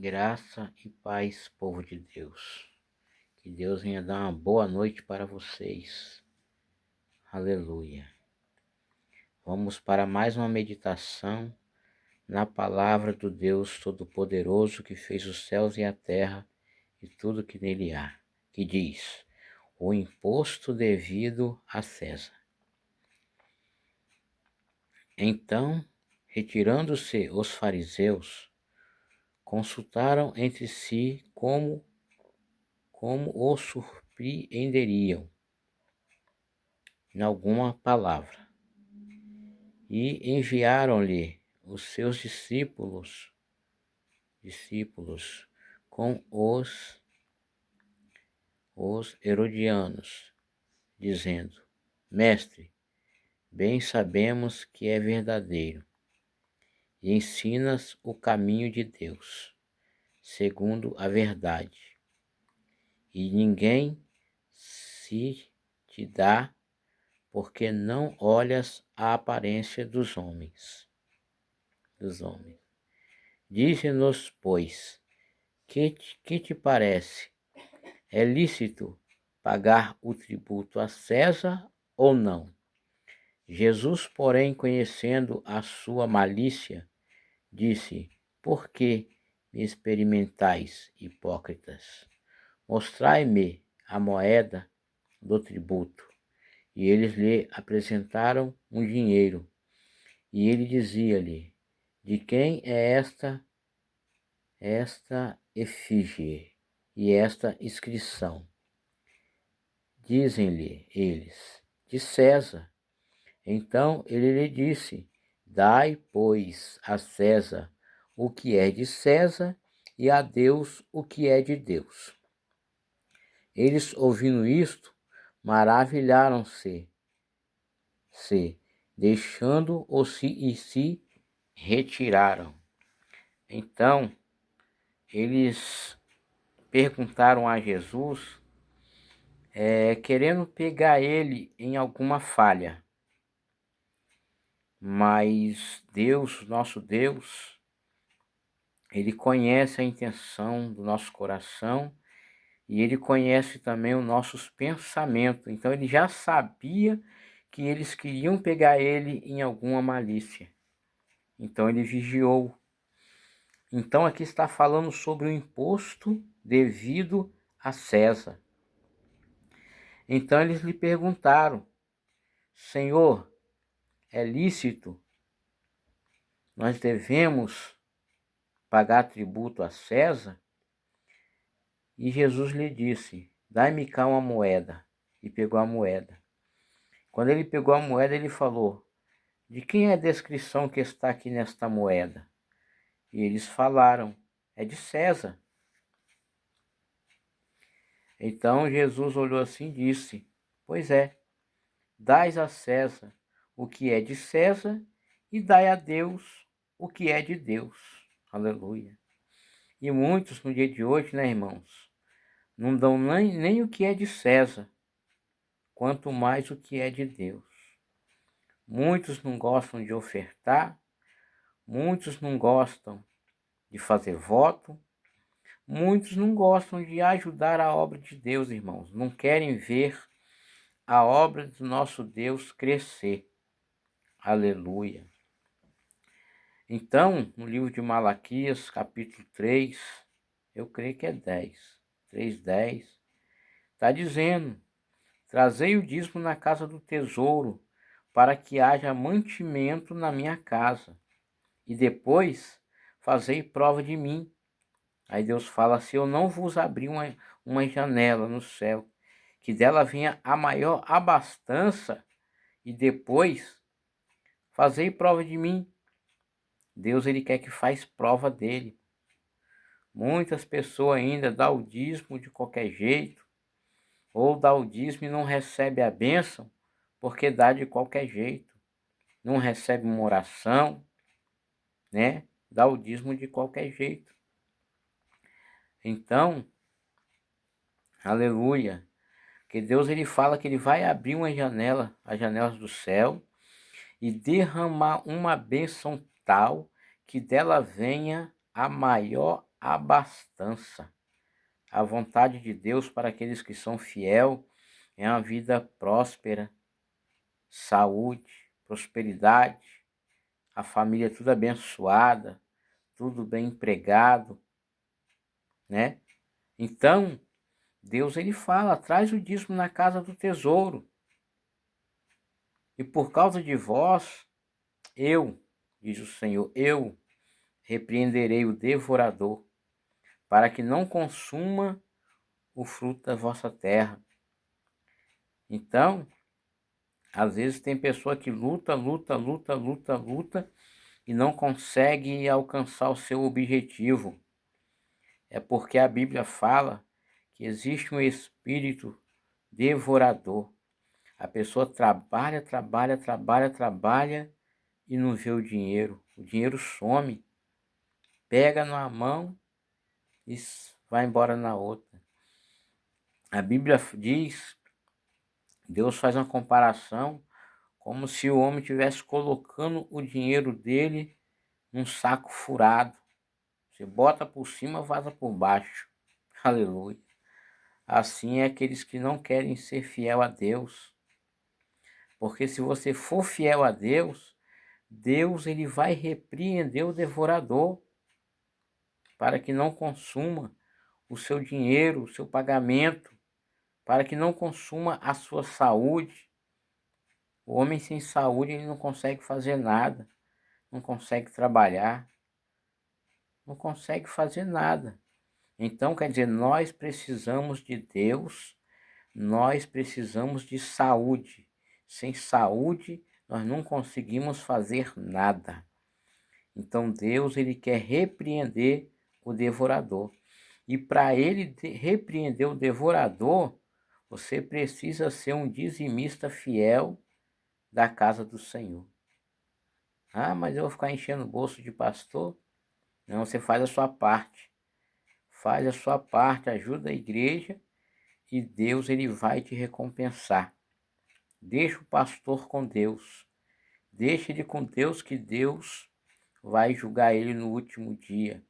Graça e paz, povo de Deus. Que Deus venha dar uma boa noite para vocês. Aleluia. Vamos para mais uma meditação na palavra do Deus Todo-Poderoso que fez os céus e a terra e tudo que nele há, que diz: o imposto devido a César. Então, retirando-se os fariseus, consultaram entre si como o surpreenderiam em alguma palavra, e enviaram-lhe os seus discípulos com os herodianos, dizendo: Mestre, bem sabemos que é verdadeiro, e ensinas o caminho de Deus, segundo a verdade, e ninguém se te dá, porque não olhas a aparência dos homens. Dize-nos, pois, que te parece? É lícito pagar o tributo a César ou não? Jesus, porém, conhecendo a sua malícia, disse: Por que me experimentais, hipócritas? Mostrai-me a moeda do tributo. E eles lhe apresentaram um dinheiro. E ele dizia-lhe: De quem é esta efígie e esta inscrição? Dizem-lhe eles: De César. Então ele lhe disse: Dai, pois, a César o que é de César e a Deus o que é de Deus. Eles, ouvindo isto, maravilharam-se, deixando-o-se e se retiraram. Então, eles perguntaram a Jesus, querendo pegar ele em alguma falha. Mas Deus, nosso Deus, ele conhece a intenção do nosso coração e ele conhece também os nossos pensamentos. Então ele já sabia que eles queriam pegar ele em alguma malícia. Então ele vigiou. Então aqui está falando sobre o imposto devido a César. Então eles lhe perguntaram: Senhor, é lícito? Nós devemos pagar tributo a César? E Jesus lhe disse: Dai-me cá uma moeda. E pegou a moeda. Quando ele pegou a moeda, ele falou: De quem é a descrição que está aqui nesta moeda? E eles falaram: É de César. Então Jesus olhou assim e disse: Pois é, dais a César o que é de César e dai a Deus o que é de Deus. Aleluia. E muitos no dia de hoje, né, irmãos, não dão nem o que é de César, quanto mais o que é de Deus. Muitos não gostam de ofertar, muitos não gostam de fazer voto, muitos não gostam de ajudar a obra de Deus, irmãos. Não querem ver a obra do nosso Deus crescer. Aleluia. Então, no livro de Malaquias, capítulo 3, eu creio que é 3:10, está dizendo: Trazei o dízimo na casa do tesouro, para que haja mantimento na minha casa. E depois fazei prova de mim. Aí Deus fala: se eu não vos abrir uma janela no céu, que dela venha a maior abastança, e depois fazei prova de mim. Deus, ele quer que faz prova dele. Muitas pessoas ainda dão o dízimo de qualquer jeito, ou dá o dízimo e não recebe a bênção, porque dá de qualquer jeito. Não recebe uma oração, né? Dá o dízimo de qualquer jeito. Então, aleluia, que Deus, ele fala que ele vai abrir uma janela, as janelas do céu, e derramar uma bênção tal que dela venha a maior abastança. A vontade de Deus para aqueles que são fiéis é uma vida próspera, saúde, prosperidade, a família tudo abençoada, tudo bem empregado, né? Então, Deus ele fala, traz o dízimo na casa do tesouro. E por causa de vós, diz o Senhor, eu repreenderei o devorador, para que não consuma o fruto da vossa terra. Então, às vezes tem pessoa que luta e não consegue alcançar o seu objetivo. É porque a Bíblia fala que existe um espírito devorador. A pessoa trabalha e não vê o dinheiro. O dinheiro some, pega na mão e vai embora na outra. A Bíblia diz, Deus faz uma comparação como se o homem estivesse colocando o dinheiro dele num saco furado. Você bota por cima, vaza por baixo. Aleluia. Assim é aqueles que não querem ser fiel a Deus. Porque se você for fiel a Deus, Deus ele vai repreender o devorador para que não consuma o seu dinheiro, o seu pagamento, para que não consuma a sua saúde. O homem sem saúde ele não consegue fazer nada, não consegue trabalhar, não consegue fazer nada. Então, quer dizer, nós precisamos de Deus, nós precisamos de saúde. Sem saúde, nós não conseguimos fazer nada. Então, Deus ele quer repreender o devorador. E para ele repreender o devorador, você precisa ser um dizimista fiel da casa do Senhor. Ah, mas eu vou ficar enchendo o bolso de pastor? Não, você faz a sua parte. Faz a sua parte, ajuda a igreja e Deus ele vai te recompensar. Deixa o pastor com Deus. Deixa ele com Deus que Deus vai julgar ele no último dia.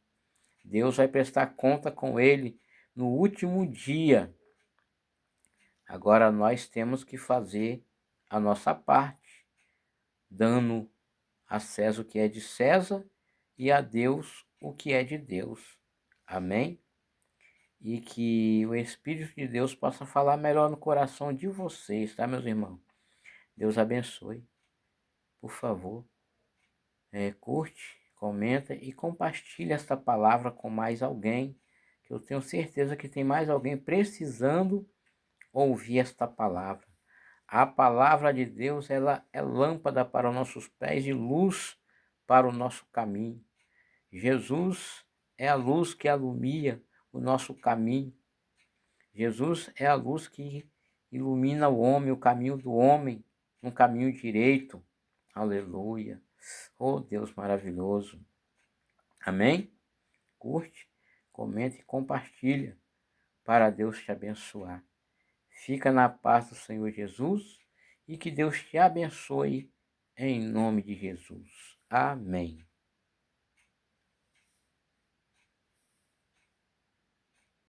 Deus vai prestar conta com ele no último dia. Agora nós temos que fazer a nossa parte, dando a César o que é de César e a Deus o que é de Deus. Amém? E que o Espírito de Deus possa falar melhor no coração de vocês, tá, meus irmãos? Deus abençoe. Por favor, curte, comenta e compartilhe esta palavra com mais alguém, que eu tenho certeza que tem mais alguém precisando ouvir esta palavra. A palavra de Deus, ela é lâmpada para os nossos pés e luz para o nosso caminho. Jesus é a luz que alumia o nosso caminho. Jesus é a luz que ilumina o homem, o caminho do homem, um caminho direito. Aleluia. Oh, Deus maravilhoso. Amém? Curte, comenta e compartilha para Deus te abençoar. Fica na paz do Senhor Jesus e que Deus te abençoe em nome de Jesus. Amém.